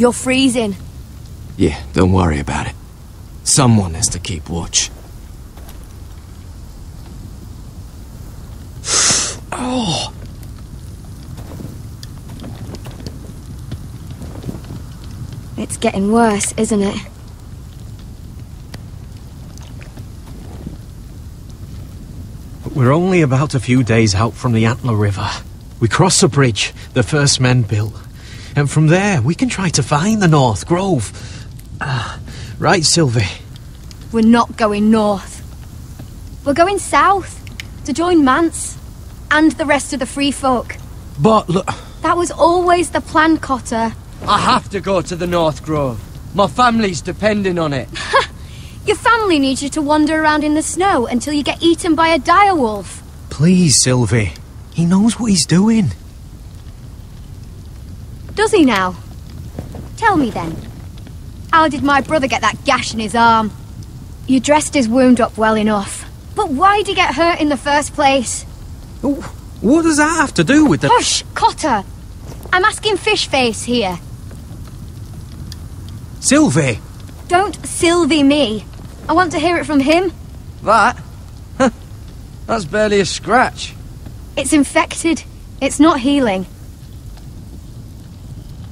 You're freezing. Yeah, don't worry about it. Someone has to keep watch. Oh! It's getting worse, isn't it? We're only about a few days out from the Antler River. We cross a bridge the first men built. And from there, we can try to find the North Grove. Right, Sylvie? We're not going north. We're going south, to join Mance, and the rest of the free folk. But look... That was always the plan, Cotter. I have to go to the North Grove. My family's depending on it. Your family needs you to wander around in the snow until you get eaten by a direwolf. Please, Sylvie. He knows what he's doing. Does he now? Tell me then. How did my brother get that gash in his arm? You dressed his wound up well enough. But why'd he get hurt in the first place? What does that have to do with the... Hush, Cotter! I'm asking Fishface here. Sylvie! Don't Sylvie me. I want to hear it from him. That? That's barely a scratch. It's infected. It's not healing.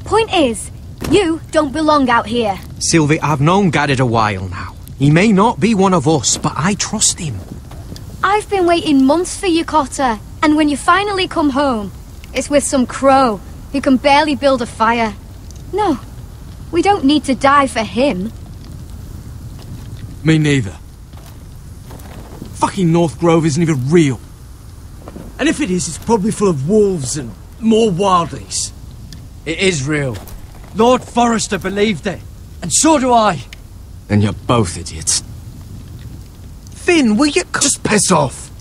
Point is, you don't belong out here. Sylvie, I've known Garrett a while now. He may not be one of us, but I trust him. I've been waiting months for you, Cotter. And when you finally come home, it's with some crow who can barely build a fire. No, we don't need to die for him. Me neither. Fucking North Grove isn't even real. And if it is, it's probably full of wolves and more wildlings. It is real. Lord Forrester believed it. And so do I. And you're both idiots. Finn, will you... Just piss off!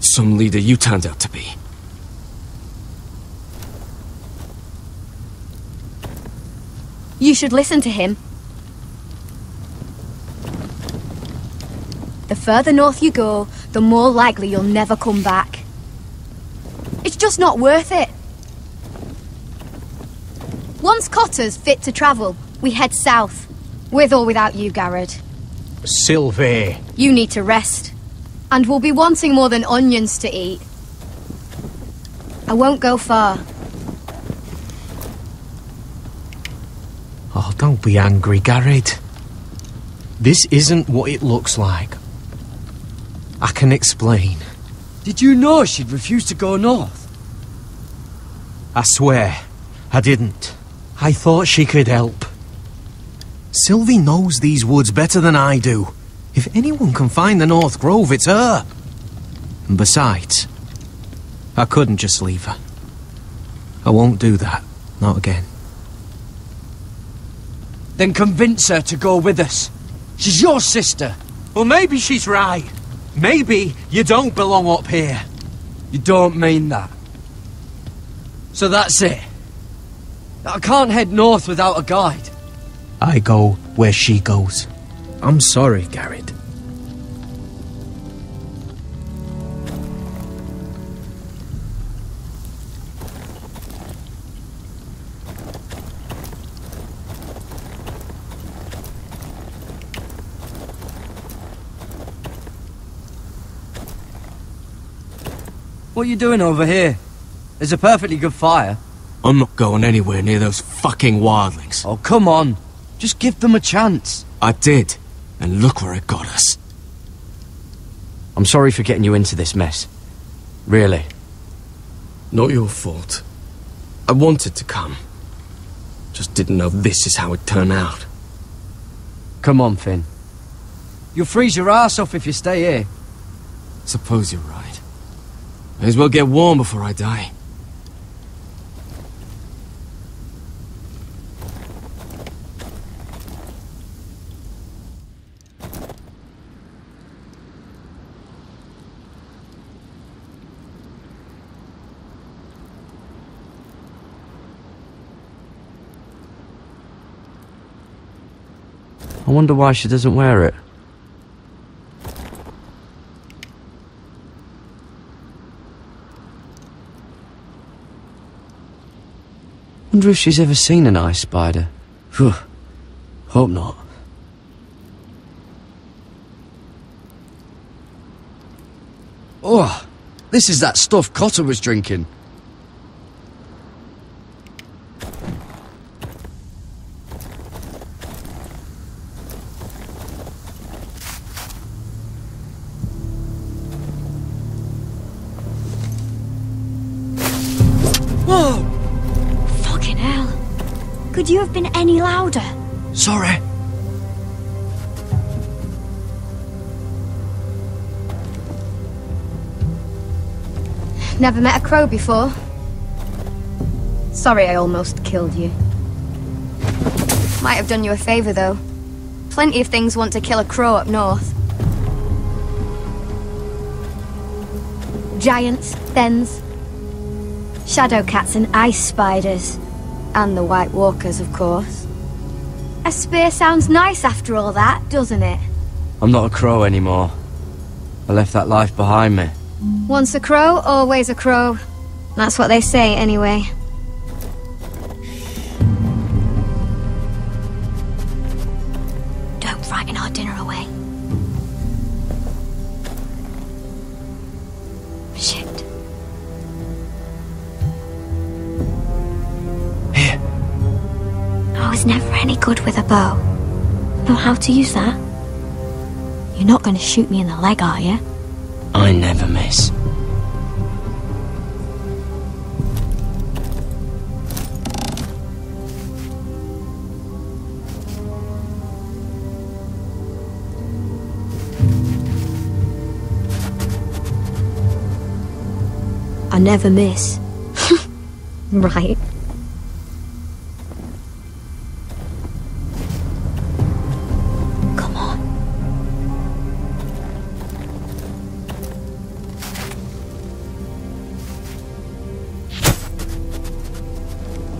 Some leader you turned out to be. You should listen to him. The further north you go, the more likely you'll never come back. It's just not worth it. Once Cotter's fit to travel, we head south. With or without you, Garrett. Sylvie. You need to rest. And we'll be wanting more than onions to eat. I won't go far. Oh, don't be angry, Garrett. This isn't what it looks like. I can explain. Did you know she'd refuse to go north? I swear, I didn't. I thought she could help. Sylvie knows these woods better than I do. If anyone can find the North Grove, it's her. And besides, I couldn't just leave her. I won't do that. Not again. Then convince her to go with us. She's your sister. Well, maybe she's right. Maybe you don't belong up here. You don't mean that. So that's it. I can't head north without a guide. I go where she goes. I'm sorry, Garrett. What are you doing over here? There's a perfectly good fire. I'm not going anywhere near those fucking wildlings. Oh, come on. Just give them a chance. I did, and look where it got us. I'm sorry for getting you into this mess. Really. Not your fault. I wanted to come. Just didn't know this is how it'd turn out. Come on, Finn. You'll freeze your ass off if you stay here. Suppose you're right. May as well get warm before I die. I wonder why she doesn't wear it. Wonder if she's ever seen an ice spider. Phew. Hope not. Oh, this is that stuff Cotter was drinking. Whoa! Fucking hell. Could you have been any louder? Sorry. Never met a crow before. Sorry I almost killed you. Might have done you a favour though. Plenty of things want to kill a crow up north. Giants, thens, shadow cats and ice spiders. And the White Walkers, of course. A spear sounds nice after all that, doesn't it? I'm not a crow anymore. I left that life behind me. Once a crow, always a crow. That's what they say, anyway. Don't frighten our dinner away. Shit. Here. I was never any good with a bow. Know how to use that? You're not going to shoot me in the leg, are you? I never miss. I never miss. Right. Come on.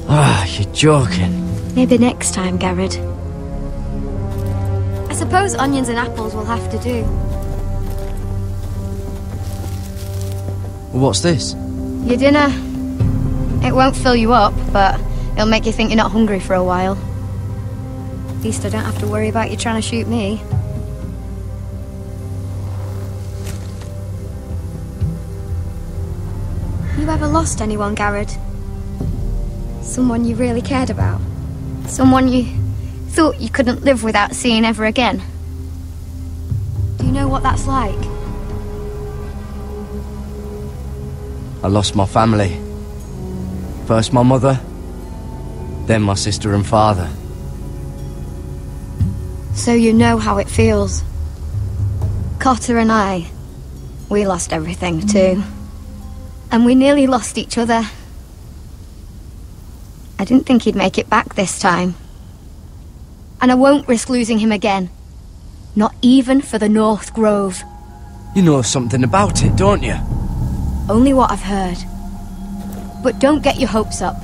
Ah, you're joking. Maybe next time, Garrett. I suppose onions and apples will have to do. What's this? Your dinner. It won't fill you up, but it'll make you think you're not hungry for a while. At least I don't have to worry about you trying to shoot me. You ever lost anyone, Garrett? Someone you really cared about? Someone you thought you couldn't live without seeing ever again? Do you know what that's like? I lost my family. First my mother, then my sister and father. So you know how it feels. Cotter and I, we lost everything too. And we nearly lost each other. I didn't think he'd make it back this time. And I won't risk losing him again. Not even for the North Grove. You know something about it, don't you? Only what I've heard. But don't get your hopes up.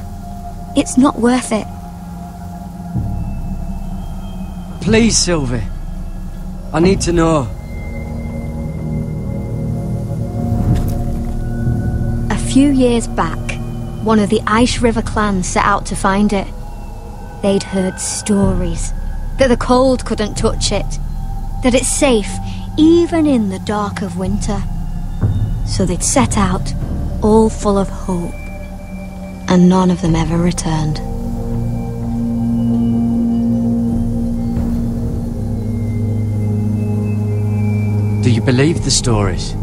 It's not worth it. Please, Sylvie. I need to know. A few years back, one of the Ice River clans set out to find it. They'd heard stories that the cold couldn't touch it, that it's safe even in the dark of winter. So they'd set out, all full of hope, and none of them ever returned. Do you believe the stories?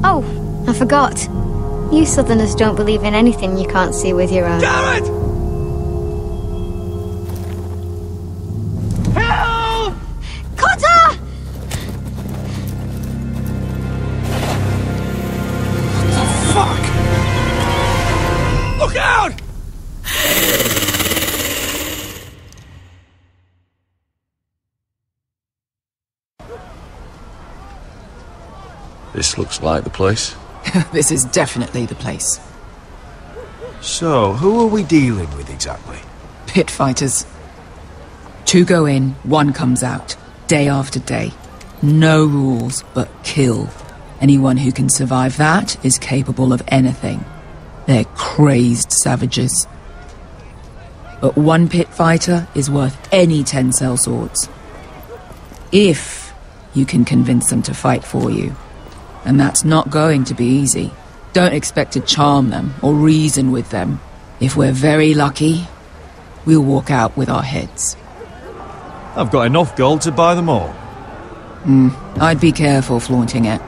Oh, I forgot. You Southerners don't believe in anything you can't see with your own. Garrett! Help! Cotter! Fuck! Look out! This looks like the place. This is definitely the place. So, who are we dealing with exactly? Pit fighters. 2 go in, 1 comes out. Day after day. No rules, but kill. Anyone who can survive that is capable of anything. They're crazed savages. but one pit fighter is worth any 10 sellswords. If you can convince them to fight for you. And that's not going to be easy. Don't expect to charm them or reason with them. If we're very lucky, we'll walk out with our heads. I've got enough gold to buy them all. I'd be careful flaunting it.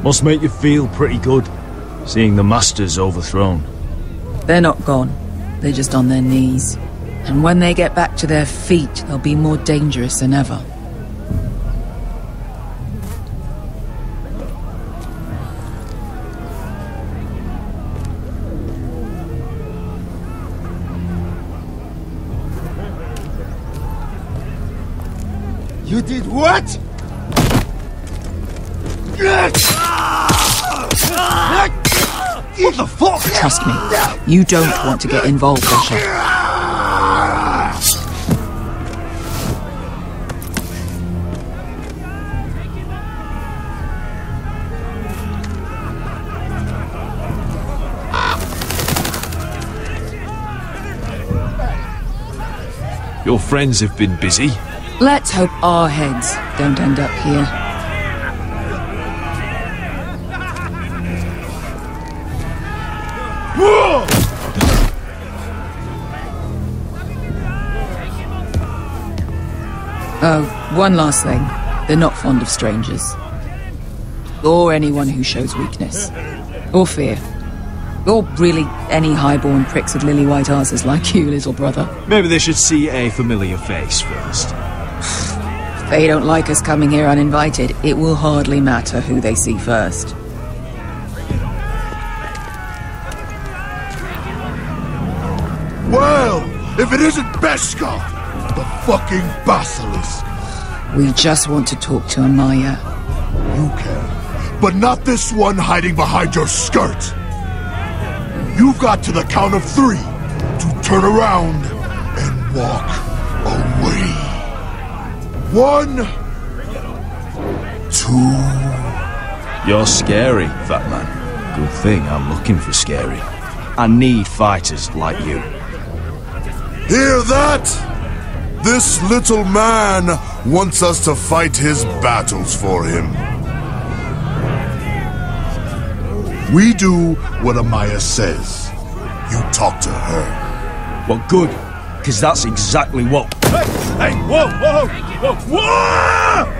Must make you feel pretty good, seeing the Masters overthrown. They're not gone. They're just on their knees. And when they get back to their feet, they'll be more dangerous than ever. You did what? What the fuck? Trust me, you don't want to get involved, Russia. Your friends have been busy. Let's hope our heads don't end up here. Oh, one last thing. They're not fond of strangers. Or anyone who shows weakness. Or fear. Or really any highborn pricks with lily white asses like you, little brother. Maybe they should see a familiar face first. If they don't like us coming here uninvited, it will hardly matter who they see first. Well, if it isn't Beshka, the fucking basilisk. We just want to talk to Amaya. You can, but not this one hiding behind your skirt. You've got to the count of 3 to turn around and walk away. 1, 2. You're scary, fat man. Good thing I'm looking for scary. I need fighters like you. Hear that? This little man wants us to fight his battles for him. We do what Amaya says. You talk to her. Well, good, because that's exactly what... Hey, whoa, whoa, whoa, whoa!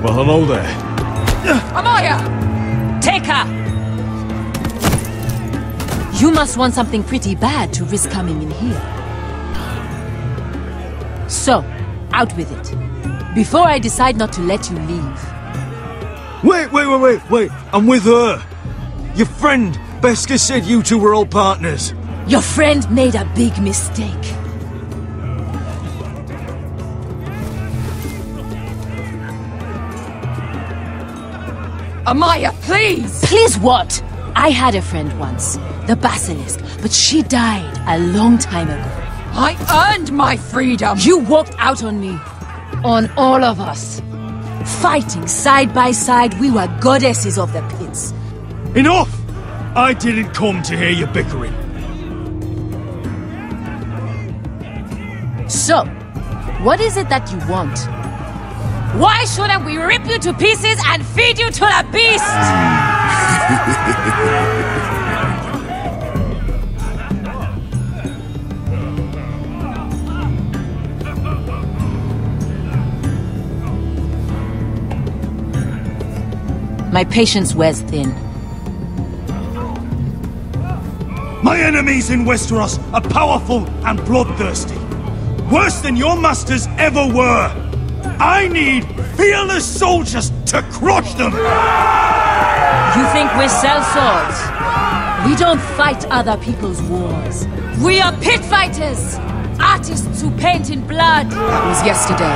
Well, hello there. Amaya! Take her! You must want something pretty bad to risk coming in here. So, out with it. Before I decide not to let you leave. Wait. I'm with her. Your friend, Beska, said you two were old partners. Your friend made a big mistake. Amaya, please! Please what? I had a friend once, the Basilisk, but she died a long time ago. I earned my freedom! You walked out on me. On all of us. Fighting side by side, we were goddesses of the pits. Enough! I didn't come to hear you bickering. So, what is it that you want? Why shouldn't we rip you to pieces and feed you to the beast? My patience wears thin. My enemies in Westeros are powerful and bloodthirsty. Worse than your masters ever were. I need fearless soldiers to crush them! You think we sell swords? We don't fight other people's wars. We are pit fighters! Artists who paint in blood! That was yesterday.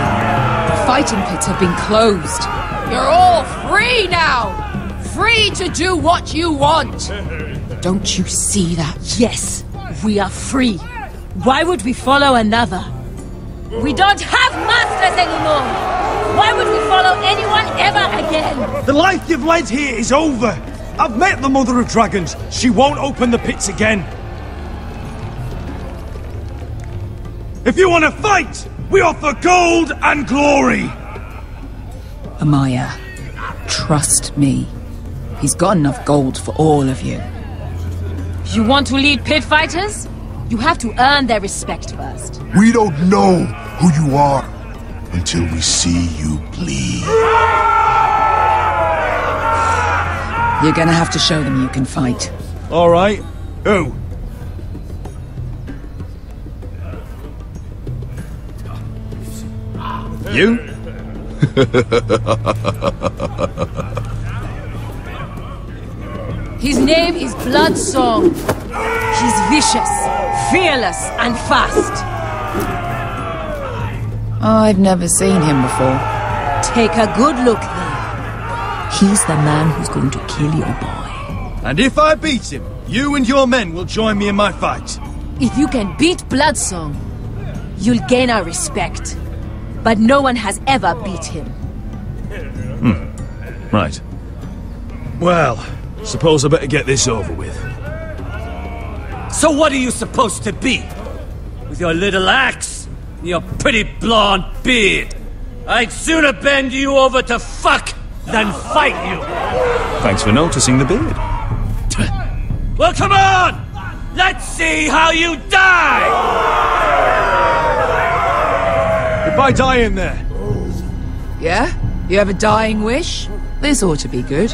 The fighting pits have been closed. You're all free now! Free to do what you want! Don't you see that? Yes, we are free. Why would we follow another? We don't have masters anymore! Why would we follow anyone ever again? The life you've led here is over. I've met the Mother of Dragons. She won't open the pits again. If you want to fight, we offer gold and glory. Amaya, trust me. He's got enough gold for all of you. You want to lead pit fighters? You have to earn their respect first. We don't know who you are until we see you bleed. You're gonna have to show them you can fight. All right. Who? You? His name is Bloodsong. He's vicious, fearless, and fast. I've never seen him before. Take a good look then. He's the man who's going to kill your boy. And if I beat him, you and your men will join me in my fight. If you can beat Bloodsong, you'll gain our respect. But no one has ever beat him. Right. Well, suppose I better get this over with. So what are you supposed to be? With your little axe and your pretty blonde beard? I'd sooner bend you over to fuck than fight you. Thanks for noticing the beard. Well, come on! Let's see how you die! If I die in there, Yeah? You have a dying wish? This ought to be good.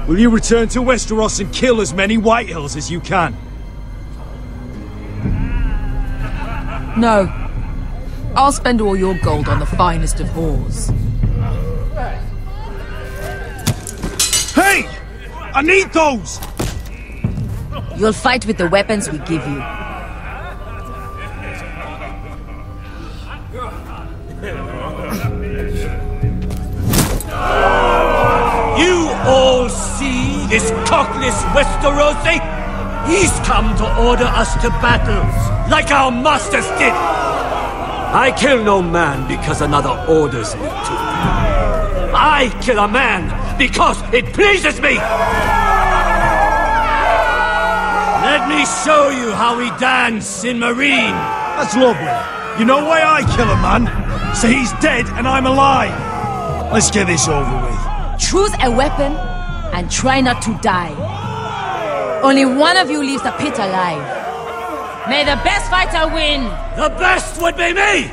will you return to Westeros and kill as many Whitehills as you can? No. I'll spend all your gold on the finest of whores. Hey! I need those! You'll fight with the weapons we give you. You all see this cockless Westerosi? He's come to order us to battles, like our masters did. I kill no man because another orders me to. I kill a man because it pleases me. Let me show you how we dance in Marine. That's lovely. You know why I kill a man? So he's dead and I'm alive. Let's get this over with. Choose a weapon and try not to die. Only one of you leaves the pit alive. May the best fighter win! The best would be me!